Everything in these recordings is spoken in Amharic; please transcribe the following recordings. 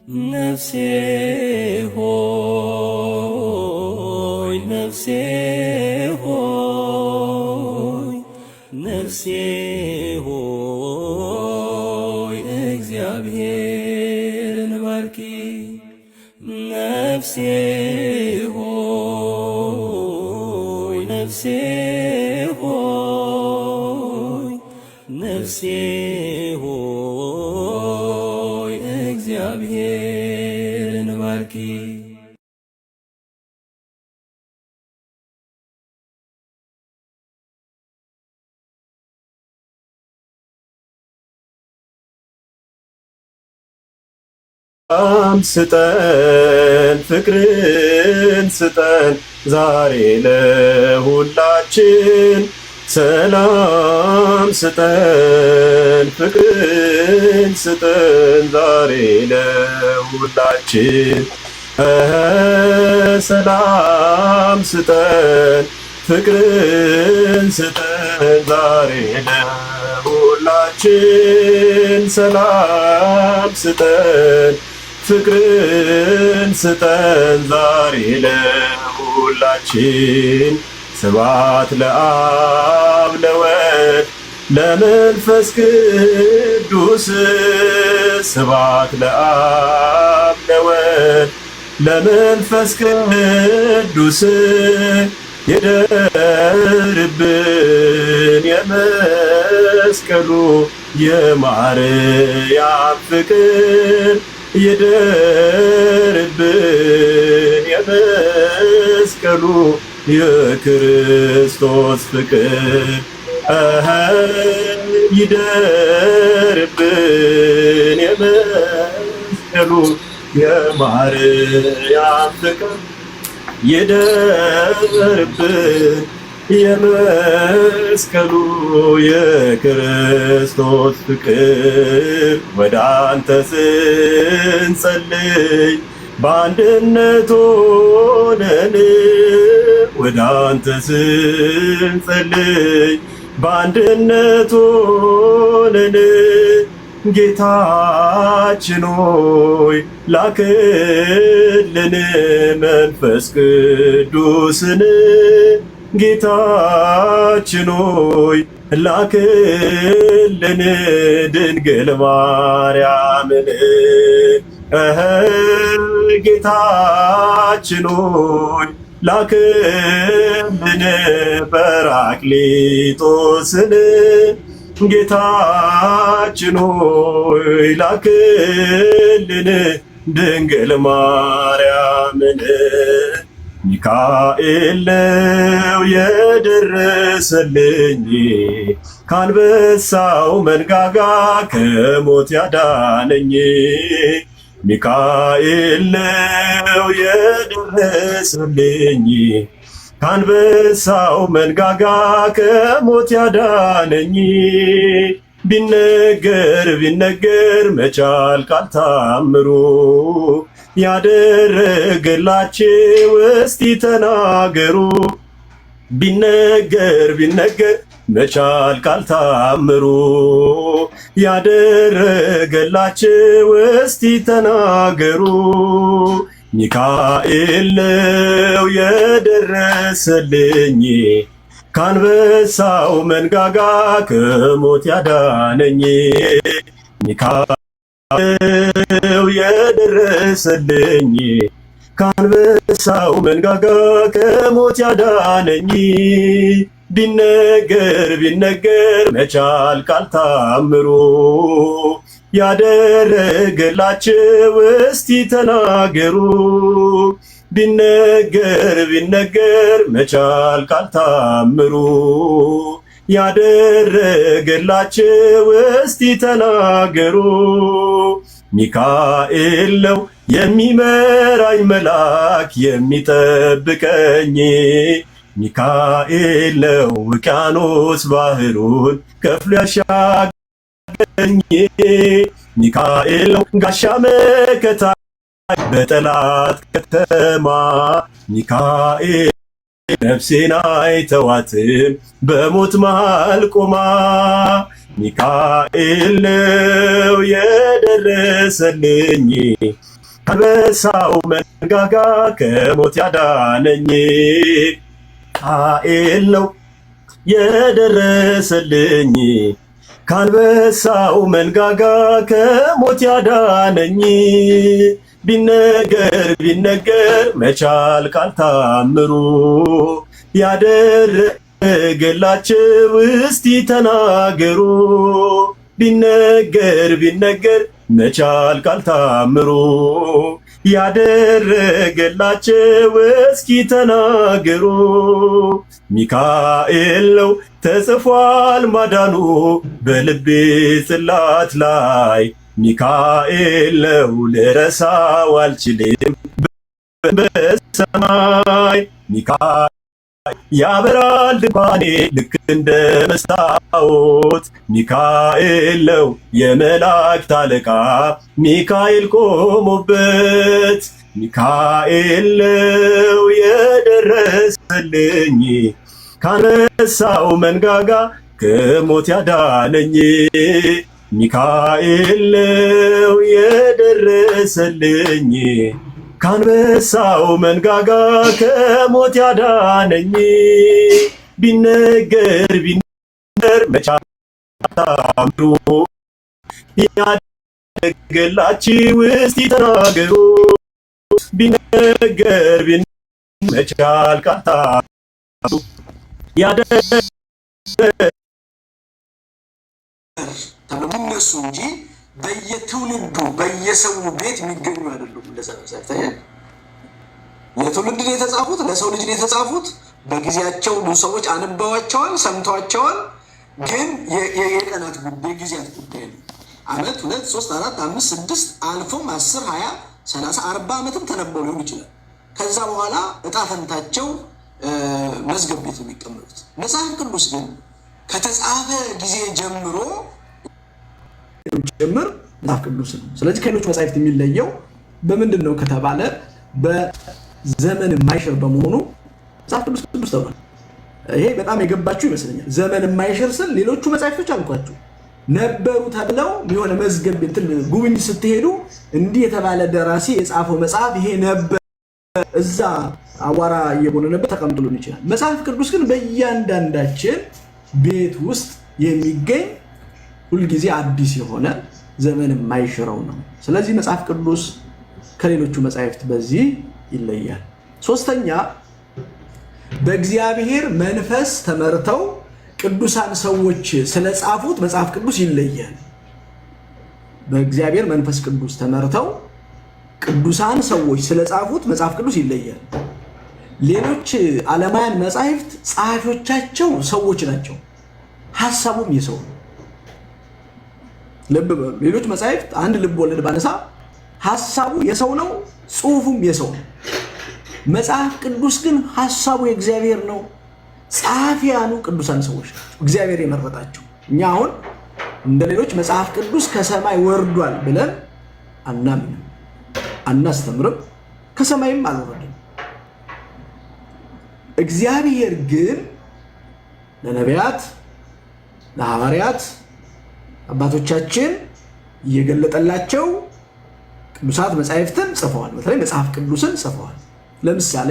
ነፍሴ ሆይ ነፍሴ ሆይ ነፍሴ ሆይ እግዚአብሔርን ባርኪ። ነፍሴ ሆይ ነፍሴ ሆይ ነፍሴ ሆይ እግዚአብሔርን ባርኪ። ሰላም ስጠን ፍቅርን ስጠን ዛሬ ለሁላችን። ሰላም ስጠን ፍቅርን ስጠን ዛሬ ለሁላችን። ሰላም ስጠን ፍቅርን ስጠን ዛሬ ለሁላችን። ሰላም ስጠን ፍቅርን ስጠን ዛሬ ለሁላችን። ስብሐት ለአብ ለወልድ ለመንፈስ ቅዱስ። ስብሐት ለአብ ለወልድ ለመንፈስ ቅዱስ። ይደርብን የመስቀሉ የማርያም ፍቅር። ይደርብን የመስቀሉ የክርስቶስ ፍቅር። ይደርብን የመስቀሉ የማርያም ፍቅር። ይደርብን የመስቀሉ የክርስቶስ ፍቅር። ወደ አንተ ስንጸልይ በአንድነት ሆነን፣ ወደ አንተ ስንጸልይ በአንድነት ሆነን፣ ጌታችን ሆይ ላክልን መንፈስ ቅዱስን። ጌታችን ሆይ ላክልን ድንግል ማርያምን። ጌታችን ሆይ ላክልን ጰራቅሊጦስን። ጌታችን ሆይ ላክልን ድንግል ማርያምን። ሚካኤል ነው የደረሰልኝ ከአንበሳው መንጋጋ ከሞት ያዳነኝ። ሚካኤል ነው የደረሰልኝ ከአንበሳው መንጋጋ ከሞት ያዳነኝ። ቢነገር ቢነገር መቻል ካልታምሩ ያደረገላችሁ እስቲ ተናገሩ። ቢነገር ቢነገር መቻል ካልታምሩ ያደረገላችሁ እስቲ ተናገሩ። ሚካኤል ነው የደረሰልኝ ከአንበሳው መንጋጋ ከሞት ያዳነኝ። ሚካኤል የደረሰልኝ ከአንበሳው መንጋጋ ከሞት ያዳነኝ። ቢነገር ቢነገር መቻል ካልታምሩ ያደረገላችሁ እስቲ ተናገሩ። ቢነገር ቢነገር መቻል ካልታምሩ ያደረገላችሁ እስቲ ተናገሩ። ሚካኤል ነው የሚመራኝ መልአክ የሚጠብቀኝ። ሚካኤል ነው ውቅያኖስ ባህሩን ከፍሎ ያሻገረኝ። ሚካኤል ነው ጋሻ መከታ በጠላት ከተማ። ሚካኤል ነፍሴን አይተዋትም በሞት መሃል ቆማ። ሚካኤል ነው የደረሰልኝ ከአንበሳው መንጋጋ ከሞት ያዳነኝ ሚካኤል ነው የደረሰልኝ ከአንበሳው መንጋጋ ከሞት ያዳነኝ ቢነገር ቢነገር መቻል ካልታምሩ ያደረገላቸው እስቲ ተናገሩ ቢነገር ቢነገር መቻል ካልታምሩ ያደረገላቸው እስኪ ተናገሩ ሚካኤል ነው ተጽፏል ማዳኑ በልቤ ጽላት ላይ ሚካኤል ነው ልረሳው አልችልም በሰማይ ሚካኤል ያበራል ድንኳኔ ልክ እንደ መስታወት ሚካኤል ነው የመላእክት አለቃ ሚካኤል ቆሞበት ሚካኤል ነው የደረሰልኝ ከአንበሳው መንጋጋ ከሞት ያዳነኝ ሚካኤል ነው የደረሰልኝ ከአንበሳው መንጋጋ ከሞት ያዳነኝ ቢነገር ቢነገር መቻል ካልታምሩ ያደረገላችሁ እስቲ ተናገሩ ቢነገር ቢነገር መቻል ካልታምሩ ተብሎ የሚነሱ እንጂ በየትውልዱ በየሰው ቤት የሚገኙ አይደሉም። እንደዛ የትውልድ ነው የተጻፉት፣ ለሰው ልጅ ነው የተጻፉት። በጊዜያቸው ብዙ ሰዎች አንበዋቸዋል፣ ሰምተዋቸዋል። ግን የቀናት ጉዳይ ጊዜያት ጉዳይ ነው። ዓመት 2 3 4 5 6 አልፎም 10 20 30 40 ዓመትም ተነበው ሊሆን ይችላል። ከዛ በኋላ እጣ ፈንታቸው መዝገብ ቤት ነው የሚቀመጡት። መጽሐፍ ቅዱስ ግን ከተጻፈ ጊዜ ጀምሮ ጭምር መጽሐፍ ቅዱስ ነው። ስለዚህ ከሌሎች መጽሐፍት የሚለየው በምንድን ነው ከተባለ በዘመን የማይሽር በመሆኑ መጽሐፍ ቅዱስ ቅዱስ ተብሏል። ይሄ በጣም የገባችሁ ይመስለኛል። ዘመን የማይሽር ስል ሌሎቹ መጽሐፍቶች አልኳችሁ ነበሩ ተብለው የሆነ መዝገብ እንትን ጉብኝት ስትሄዱ እንዲህ የተባለ ደራሲ የጻፈው መጽሐፍ ይሄ ነበር እዛ አዋራ እየቦነነበት ተቀምጦ ሊሆን ይችላል። መጽሐፍ ቅዱስ ግን በእያንዳንዳችን ቤት ውስጥ የሚገኝ ሁልጊዜ አዲስ የሆነ ዘመን የማይሽረው ነው። ስለዚህ መጽሐፍ ቅዱስ ከሌሎቹ መጽሐፍት በዚህ ይለያል። ሶስተኛ በእግዚአብሔር መንፈስ ተመርተው ቅዱሳን ሰዎች ስለጻፉት መጽሐፍ ቅዱስ ይለያል። በእግዚአብሔር መንፈስ ቅዱስ ተመርተው ቅዱሳን ሰዎች ስለጻፉት መጽሐፍ ቅዱስ ይለያል። ሌሎች ዓለማውያን መጽሐፍት ጸሐፊዎቻቸው ሰዎች ናቸው፣ ሐሳቡም የሰው ነው። ልብ በሉ። ሌሎች መጽሐፍት አንድ ልብ ወለድ ባነሳ ሐሳቡ የሰው ነው፣ ጽሑፉም የሰው ነው። መጽሐፍ ቅዱስ ግን ሐሳቡ የእግዚአብሔር ነው፣ ጸሐፊያኑ ቅዱሳን ሰዎች ናቸው፣ እግዚአብሔር የመረጣቸው። እኛ አሁን እንደ ሌሎች መጽሐፍ ቅዱስ ከሰማይ ወርዷል ብለን አናምንም፣ አናስተምርም፣ ከሰማይም አልወረደም። እግዚአብሔር ግን ለነቢያት ለሐዋርያት አባቶቻችን እየገለጠላቸው ቅዱሳት መጻሕፍትን ጽፈዋል። በተለይ መጽሐፍ ቅዱስን ጽፈዋል። ለምሳሌ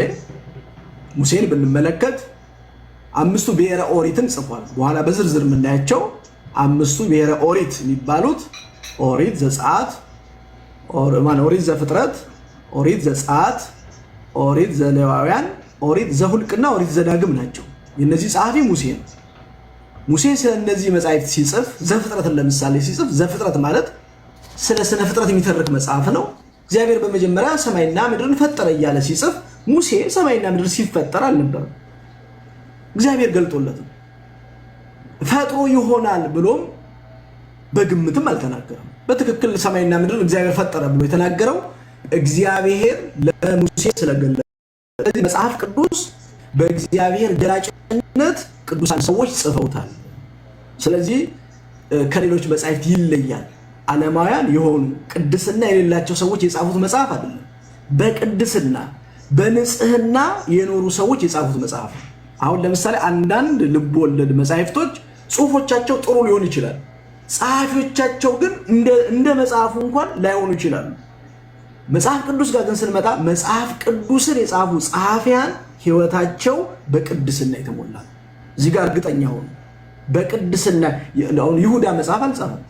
ሙሴን ብንመለከት 5ቱ ብሔረ ኦሪትን ጽፏል። በኋላ በዝርዝር የምናያቸው 5ቱ ብሔረ ኦሪት የሚባሉት ኦሪት ዘጸአት፣ ኦሪት ዘፍጥረት፣ ኦሪት ዘጸአት፣ ኦሪት ዘሌዋውያን፣ ኦሪት ዘሁልቅና ኦሪት ዘዳግም ናቸው። የነዚህ ጸሐፊ ሙሴ ነው። ሙሴ ስለ እነዚህ መጻሕፍት ሲጽፍ ዘፍጥረትን ለምሳሌ ሲጽፍ ዘፍጥረት ማለት ስለ ስነ ፍጥረት የሚተርክ መጽሐፍ ነው። እግዚአብሔር በመጀመሪያ ሰማይና ምድርን ፈጠረ እያለ ሲጽፍ ሙሴ ሰማይና ምድር ሲፈጠር አልነበረም። እግዚአብሔር ገልጦለትም ፈጥሮ ይሆናል ብሎም በግምትም አልተናገረም። በትክክል ሰማይና ምድርን እግዚአብሔር ፈጠረ ብሎ የተናገረው እግዚአብሔር ለሙሴ ስለገለጠ። ስለዚህ መጽሐፍ ቅዱስ በእግዚአብሔር ገላጭነት ቅዱሳን ሰዎች ጽፈውታል። ስለዚህ ከሌሎች መጻሕፍት ይለያል። ዓለማውያን የሆኑ ቅድስና የሌላቸው ሰዎች የጻፉት መጽሐፍ አይደለም። በቅድስና በንጽህና የኖሩ ሰዎች የጻፉት መጽሐፍ ነው። አሁን ለምሳሌ አንዳንድ ልብ ወለድ መጻሕፍቶች ጽሁፎቻቸው ጥሩ ሊሆን ይችላል፣ ጸሐፊዎቻቸው ግን እንደ መጽሐፉ እንኳን ላይሆኑ ይችላሉ። መጽሐፍ ቅዱስ ጋር ግን ስንመጣ መጽሐፍ ቅዱስን የጻፉ ጸሐፊያን ሕይወታቸው በቅድስና የተሞላ እዚህ ጋር እርግጠኛ ሆኑ። በቅድስና ይሁዳ መጽሐፍ አልጻፈም።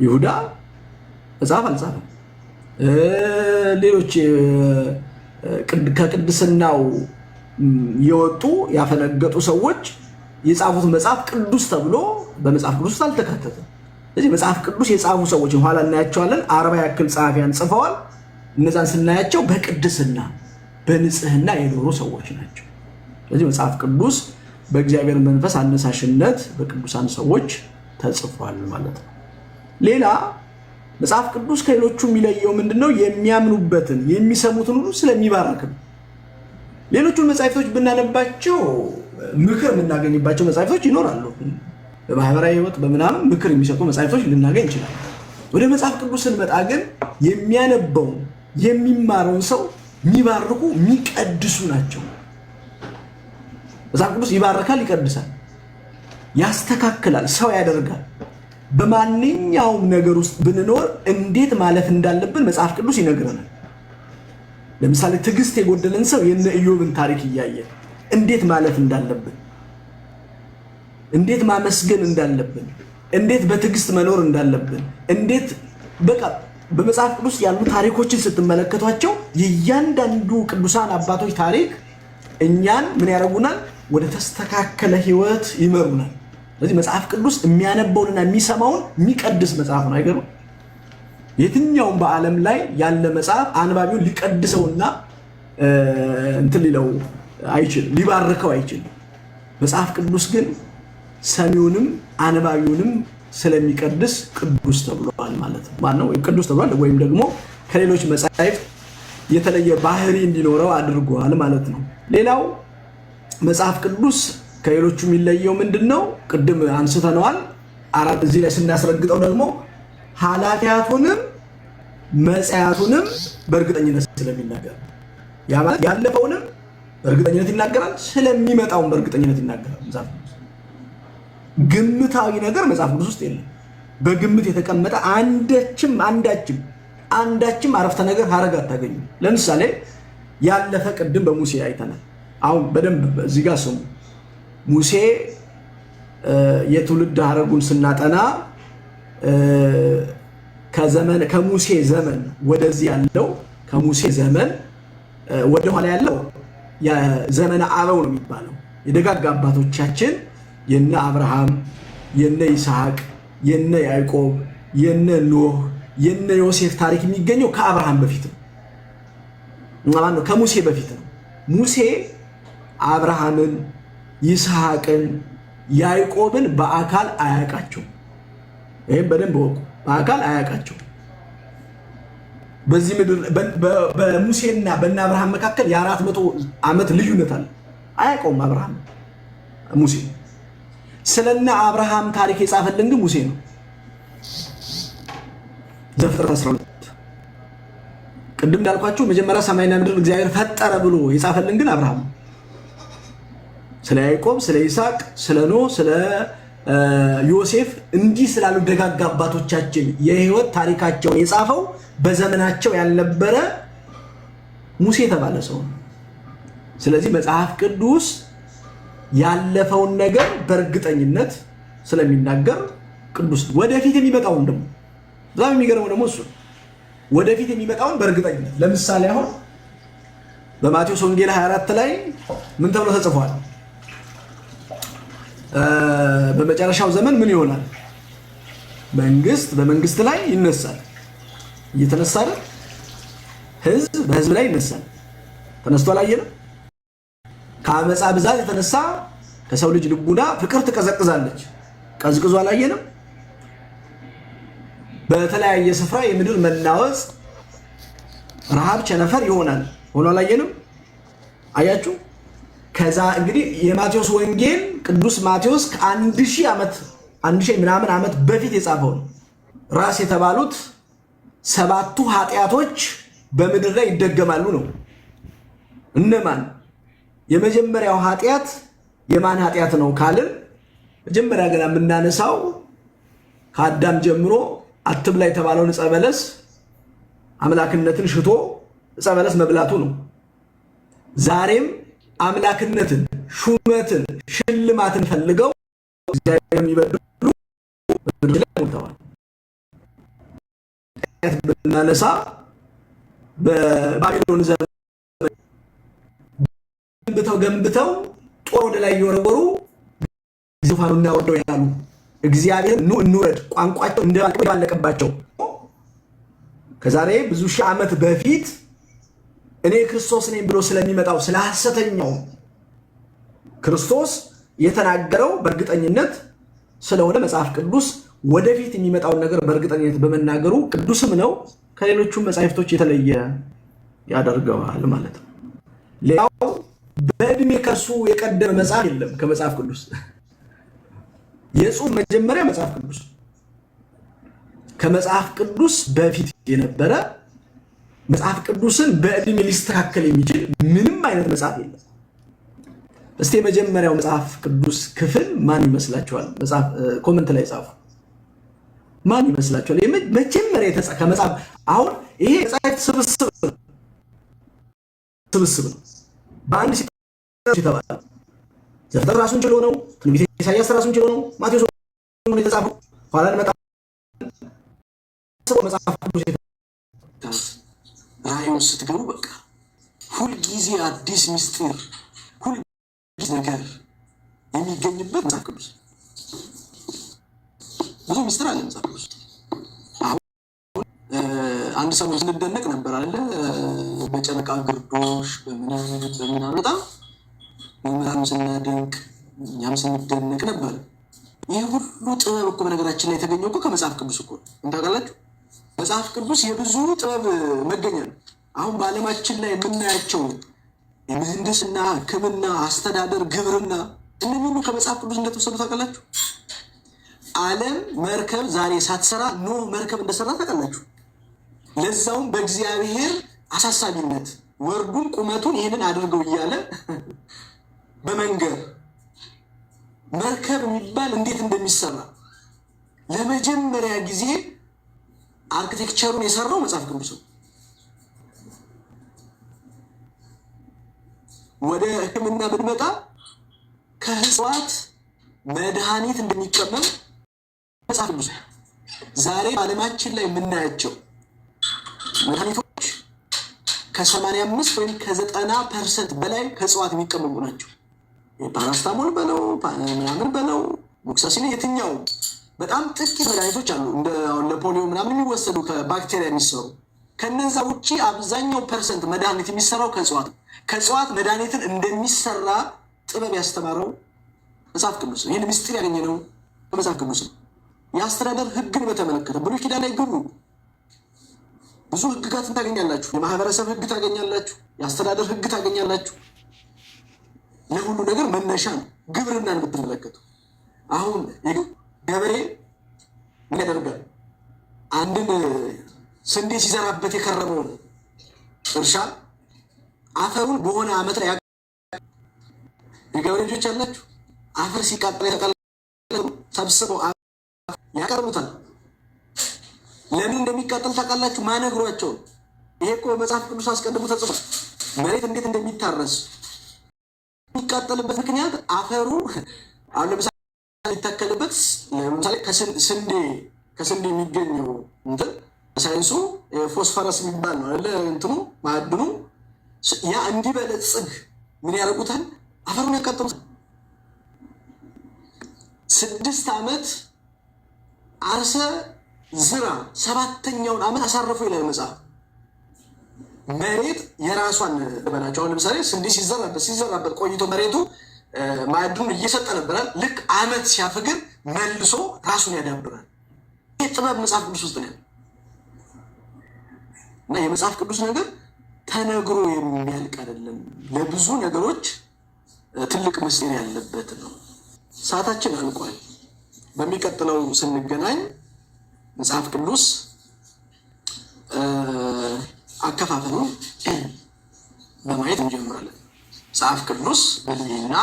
ይሁዳ መጽሐፍ አልጻፈም። ሌሎች ከቅድስናው የወጡ ያፈነገጡ ሰዎች የጻፉት መጽሐፍ ቅዱስ ተብሎ በመጽሐፍ ቅዱስ ውስጥ አልተካተተም። ስለዚህ መጽሐፍ ቅዱስ የጻፉ ሰዎች ኋላ እናያቸዋለን። 40 ያክል ጸሐፊያን ጽፈዋል። እነዛን ስናያቸው በቅድስና በንጽህና የኖሩ ሰዎች ናቸው። ስለዚህ መጽሐፍ ቅዱስ በእግዚአብሔር መንፈስ አነሳሽነት በቅዱሳን ሰዎች ተጽፏል ማለት ነው። ሌላ መጽሐፍ ቅዱስ ከሌሎቹ የሚለየው ምንድነው? የሚያምኑበትን የሚሰሙትን ሁሉ ስለሚባርክ ነው። ሌሎቹን መጽሐፍቶች ብናነባቸው ምክር የምናገኝባቸው መጽሐፍቶች ይኖራሉ። በማህበራዊ ህይወት በምናምን ምክር የሚሰጡ መጽሐፍቶች ልናገኝ ይችላል። ወደ መጽሐፍ ቅዱስ ስንመጣ ግን የሚያነበውን የሚማረውን ሰው የሚባርኩ የሚቀድሱ ናቸው። መጽሐፍ ቅዱስ ይባርካል፣ ይቀድሳል፣ ያስተካክላል፣ ሰው ያደርጋል። በማንኛውም ነገር ውስጥ ብንኖር እንዴት ማለፍ እንዳለብን መጽሐፍ ቅዱስ ይነግረናል። ለምሳሌ ትዕግስት የጎደለን ሰው የነ ኢዮብን ታሪክ እያየ እንዴት ማለፍ እንዳለብን፣ እንዴት ማመስገን እንዳለብን፣ እንዴት በትዕግስት መኖር እንዳለብን፣ እንዴት በቃ በመጽሐፍ ቅዱስ ያሉ ታሪኮችን ስትመለከቷቸው የእያንዳንዱ ቅዱሳን አባቶች ታሪክ እኛን ምን ያደርጉናል? ወደ ተስተካከለ ህይወት ይመሩናል። ስለዚህ መጽሐፍ ቅዱስ የሚያነበውንና የሚሰማውን የሚቀድስ መጽሐፍ ነው። አይገርም? የትኛውም በዓለም ላይ ያለ መጽሐፍ አንባቢውን ሊቀድሰውና እንትን ሊለው አይችልም፣ ሊባርከው አይችልም። መጽሐፍ ቅዱስ ግን ሰሚውንም አንባቢውንም ስለሚቀድስ ቅዱስ ተብሏል ማለት ነው። ማነው ቅዱስ ተብሏል? ወይም ደግሞ ከሌሎች መጽሐፍት የተለየ ባህሪ እንዲኖረው አድርጓል ማለት ነው። ሌላው መጽሐፍ ቅዱስ ከሌሎቹ የሚለየው ምንድነው? ቅድም አንስተነዋል። እዚህ ላይ ስናስረግጠው ደግሞ ኃላፊያቱንም መጽያቱንም በእርግጠኝነት ስለሚናገር ያ ማለት ያለፈውንም በእርግጠኝነት ይናገራል፣ ስለሚመጣውን በእርግጠኝነት ይናገራል። መጽሐፍ ቅዱስ ግምታዊ ነገር መጽሐፍ ቅዱስ ውስጥ የለም። በግምት የተቀመጠ አንዳችም አረፍተ ነገር ሐረግ አታገኙ። ለምሳሌ ያለፈ ቅድም በሙሴ አይተናል። አሁን በደንብ እዚህ ጋር ስሙ። ሙሴ የትውልድ ሐረጉን ስናጠና ከሙሴ ዘመን ወደዚህ ያለው ከሙሴ ዘመን ወደ ኋላ ያለው የዘመነ አበው ነው የሚባለው። የደጋግ አባቶቻችን የነ አብርሃም፣ የነ ይስሐቅ፣ የነ ያዕቆብ፣ የነ ኖህ፣ የነ ዮሴፍ ታሪክ የሚገኘው ከአብርሃም በፊት ነው። ማነው? ከሙሴ በፊት ነው። ሙሴ አብርሃምን፣ ይስሐቅን፣ ያዕቆብን በአካል አያውቃቸው። ይህም በደንብ ወቁ። በአካል አያውቃቸው። በዚህ ምድር በሙሴና በእነ አብርሃም መካከል የ400 ዓመት ልዩነት አለ። አያውቀውም አብርሃም ሙሴ። ስለና አብርሃም ታሪክ የጻፈልን ግን ሙሴ ነው። ዘፍጥረት 12 ቅድም እንዳልኳችሁ መጀመሪያ ሰማይና ምድር እግዚአብሔር ፈጠረ ብሎ የጻፈልን ግን አብርሃም ነው። ስለ ያዕቆብ፣ ስለ ይስሐቅ፣ ስለ ኖህ፣ ስለ ዮሴፍ እንዲህ ስላሉ ደጋግ አባቶቻችን የህይወት ታሪካቸውን የጻፈው በዘመናቸው ያልነበረ ሙሴ የተባለ ሰው ነው። ስለዚህ መጽሐፍ ቅዱስ ያለፈውን ነገር በእርግጠኝነት ስለሚናገር ቅዱስ ነው። ወደፊት የሚመጣውን ደግሞ በጣም የሚገርመው ደግሞ እሱ ወደፊት የሚመጣውን በእርግጠኝነት ለምሳሌ አሁን በማቴዎስ ወንጌል 24 ላይ ምን ተብሎ ተጽፏል? በመጨረሻው ዘመን ምን ይሆናል? መንግስት በመንግስት ላይ ይነሳል። እየተነሳ አይደል? ህዝብ በህዝብ ላይ ይነሳል። ተነስቶ አላየንም? ከአመፃ ብዛት የተነሳ ከሰው ልጅ ልቡና ፍቅር ትቀዘቅዛለች። ቀዝቅዞ አላየንም? በተለያየ ስፍራ የምድር መናወጽ፣ ረሃብ፣ ቸነፈር ይሆናል። ሆኖ አላየንም? አያችሁ? ከዛ እንግዲህ የማቴዎስ ወንጌል ቅዱስ ማቴዎስ ከ1000 ምናምን ዓመት በፊት የጻፈው ነው። ራስ የተባሉት 7ቱ ኃጢአቶች በምድር ላይ ይደገማሉ ነው። እነማን? የመጀመሪያው ኃጢአት የማን ኃጢአት ነው ካልን መጀመሪያ ገና የምናነሳው ከአዳም ጀምሮ አትብላ የተባለውን ዕፀ በለስ አምላክነትን ሽቶ ዕፀ በለስ መብላቱ ነው። ዛሬም አምላክነትን፣ ሹመትን፣ ሽልማትን ፈልገው እግዚአብሔር የሚበድሉ ሞልተዋል። ብናነሳ በባቢሎን ዘመን ገንብተው ጦር ወደ ላይ እየወረወሩ ዙፋኑን እናወርደው ያሉ እግዚአብሔር ኑ እንውረድ ቋንቋቸው እንደባለቀባቸው ከዛሬ ብዙ ሺህ ዓመት በፊት እኔ ክርስቶስ ነኝ ብሎ ስለሚመጣው ስለ ሐሰተኛው ክርስቶስ የተናገረው በእርግጠኝነት ስለሆነ መጽሐፍ ቅዱስ ወደፊት የሚመጣውን ነገር በእርግጠኝነት በመናገሩ ቅዱስም ነው፣ ከሌሎቹም መጻሕፍቶች የተለየ ያደርገዋል ማለት ነው። ሌላው በእድሜ ከሱ የቀደመ መጽሐፍ የለም ከመጽሐፍ ቅዱስ። የጽሑፍ መጀመሪያ መጽሐፍ ቅዱስ፣ ከመጽሐፍ ቅዱስ በፊት የነበረ መጽሐፍ ቅዱስን በእድሜ ሊስተካከል የሚችል ምንም አይነት መጽሐፍ የለም። እስቲ የመጀመሪያው መጽሐፍ ቅዱስ ክፍል ማን ይመስላችኋል? መጽሐፍ ኮሜንት ላይ ጻፉ። ማን ይመስላችኋል? መጀመሪያ የተጻፈ ከመጽሐፍ አሁን ይሄ መጽሐፍ ስብስብ ነው። በአንድ ሲተባለ ዘፍጥረት ራሱን ችሎ ነው። ትንቢተ ኢሳይያስ ራሱን ችሎ ነው። ማቴዎስ ነው የተጻፈው። ኋላ ለመጣ መጽሐፍ ቅዱስ ራእዩን ስትገቡ በቃ ሁልጊዜ አዲስ ምስጢር፣ ሁልጊዜ ነገር የሚገኝበት መጽሐፍ ቅዱስ። ብዙ ምስጢር አለ መጽሐፍ ቅዱስ። አሁን አንድ ሰው ስንደነቅ ነበር አለ በጨረቃ ግርዶሽ በምናምን በጣም መምህራን ስናደንቅ እኛም ስንደነቅ ነበር። ይህ ሁሉ ጥበብ እኮ በነገራችን ላይ የተገኘው እኮ ከመጽሐፍ ቅዱስ እኮ እንታውቃላችሁ። መጽሐፍ ቅዱስ የብዙ ጥበብ መገኛ ነው። አሁን በዓለማችን ላይ የምናያቸው የምህንድስና፣ ሕክምና፣ አስተዳደር፣ ግብርና እነዚህ ሁሉ ከመጽሐፍ ቅዱስ እንደተወሰዱ ታውቃላችሁ። ዓለም መርከብ ዛሬ ሳትሰራ ኖህ መርከብ እንደሰራ ታውቃላችሁ። ለዛውም በእግዚአብሔር አሳሳቢነት ወርዱን ቁመቱን ይህንን አድርገው እያለ በመንገር መርከብ የሚባል እንዴት እንደሚሰራ ለመጀመሪያ ጊዜ አርኪቴክቸሩን የሰራው መጽሐፍ ቅዱስ ነው። ወደ ሕክምና ብንመጣ ከእጽዋት መድኃኒት እንደሚቀመም መጽሐፍ ቅዱስ ነው። ዛሬ በዓለማችን ላይ የምናያቸው መድኃኒቶች ከ85 ወይም ከ90% በላይ ከእጽዋት የሚቀመሙ ናቸው። ፓራስታሞል በለው ምናምን በለው ሞክሳሲን፣ የትኛው በጣም ጥቂት መድኃኒቶች አሉ እንደ ለፖሊዮ ምናምን የሚወሰዱ ከባክቴሪያ የሚሰሩ። ከነዛ ውጭ አብዛኛው ፐርሰንት መድኃኒት የሚሰራው ከእጽዋት ነው። ከእጽዋት መድኃኒትን እንደሚሰራ ጥበብ ያስተማረው መጽሐፍ ቅዱስ ነው። ይህን ምስጢር ያገኘነው በመጽሐፍ ቅዱስ ነው። የአስተዳደር ሕግን በተመለከተ ብሉይ ኪዳን ላይ ግቡ፣ ብዙ ሕግጋትን ታገኛላችሁ። የማህበረሰብ ሕግ ታገኛላችሁ፣ የአስተዳደር ሕግ ታገኛላችሁ። ለሁሉ ነገር መነሻ ነው። ግብርናን ብትመለከቱ አሁን ገበሬ ምን ያደርጋል? አንድን ስንዴ ሲዘራበት የከረመውን እርሻ አፈሩን በሆነ ዓመት ላይ የገበሬ ልጆች ያላችሁ አፈር ሲቃጠል ሰብስበው ያቀርቡታል። ለምን እንደሚቃጠል ታውቃላችሁ? ማነግሯቸው። ይሄ እኮ መጽሐፍ ቅዱስ አስቀድሞ ተጽፏል። መሬት እንዴት እንደሚታረስ የሚቃጠልበት ምክንያት አፈሩ አሁን ለምሳሌ ሊተከልበት ለምሳሌ ከስንዴ የሚገኘው እንትን ሳይንሱ ፎስፈረስ የሚባል ነው አይደለ? እንትኑ ማዕድኑ ያ እንዲበለጽግ ምን ያደርጉታል? አፈሩን ያቃጥሉታል። 6 ዓመት አርሰ ዝራ 7ኛውን ዓመት አሳረፉ ይላል መጽሐፍ። መሬት የራሷን በላቸው። አሁን ለምሳሌ ስንዴ ሲዘራበት ቆይቶ መሬቱ ማዕድኑን እየሰጠ ነበራል። ልክ ዓመት ሲያፈግር መልሶ ራሱን ያዳብራል። ይህ ጥበብ መጽሐፍ ቅዱስ ውስጥ ነው እና የመጽሐፍ ቅዱስ ነገር ተነግሮ የሚያልቅ አይደለም። ለብዙ ነገሮች ትልቅ ምስጢር ያለበት ነው። ሰዓታችን አልቋል። በሚቀጥለው ስንገናኝ መጽሐፍ ቅዱስ አከፋፈሉን በማየት እንጀምራለን። መጽሐፍ ቅዱስ ብሉይና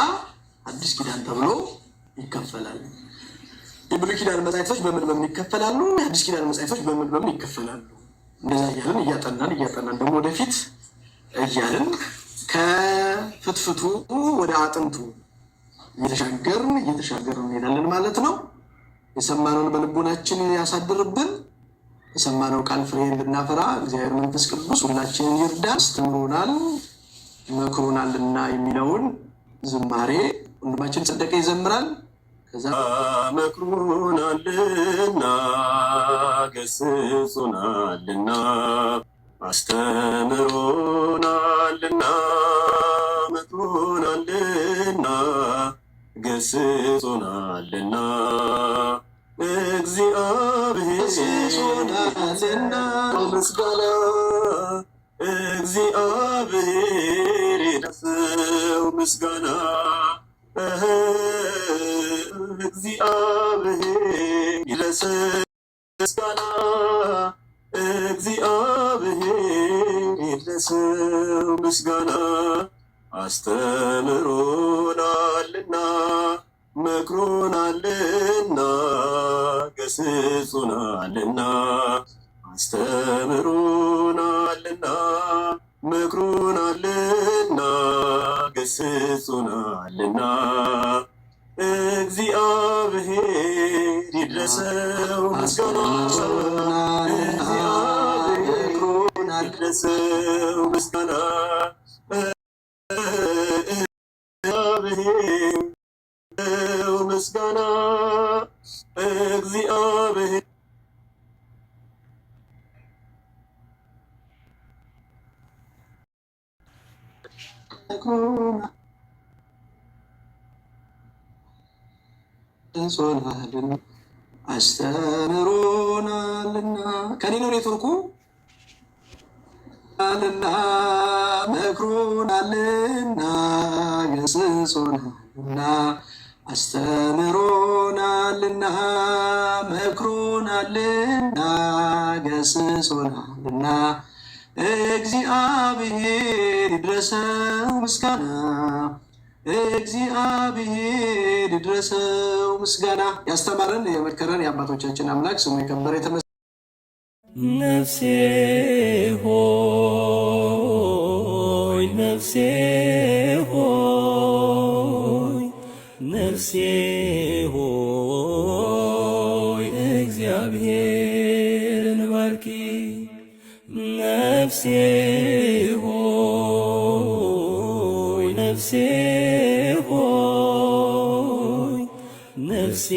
አዲስ ኪዳን ተብሎ ይከፈላል። የብሉይ ኪዳን መጻሕፍቶች በምን ይከፈላሉ? የአዲስ ኪዳን መጻሕፍቶች በምን ይከፈላሉ? እንደዛ እያልን እያጠናን ደግሞ ወደፊት እያልን ከፍትፍቱ ወደ አጥንቱ እየተሻገርን እንሄዳለን ማለት ነው። የሰማነውን በልቦናችን ያሳድርብን። የሰማነው ቃል ፍሬ እንድናፈራ እግዚአብሔር መንፈስ ቅዱስ ሁላችንን ይርዳ። አስተምሮናል መክሮናልና የሚለውን ዝማሬ ወንድማችን ጸደቀ ይዘምራል። ከዛ መክሮናልና ገስጾናልና አስተምሮናልና መክሮናልና ገስጾናልና እግዚአብሔር ገስጾናልና ምስጋና እግዚአብሔር ይድረሰው ምስጋና እግዚአብሔር ይድረሰው ምስጋና እግዚአብሔር ይድረሰው ምስጋና አስተምሮናልና መክሮናልና ገስጾናልና አስተምሮናልና መክሮናልና ገስጾናልና እግዚአብሔር ይድረሰው ምስጋና እግዚአብሔር ይድረሰው ምስጋና እግዚአብሔር ምስጋና እግዚአብሔር አስተምሮናልና ከኔ ነው ኔትወርኩ አልና መክሮናልና ገስጾናልና አስተምሮናልና መክሮናልና ገስጾናልና እግዚአብሔር ይድረሰው ምስጋና እግዚአብሔር ይድረሰው ምስጋና። ያስተማረን የመከረን የአባቶቻችን አምላክ ስሙ የከበረ የተመሰገነ። ነፍሴ ሆይ ነፍሴ ሆይ ነፍሴ ሆይ እግዚአብሔርን ባርኪ ነፍሴ ሆይ ነፍሴ ሆይ ነፍሴ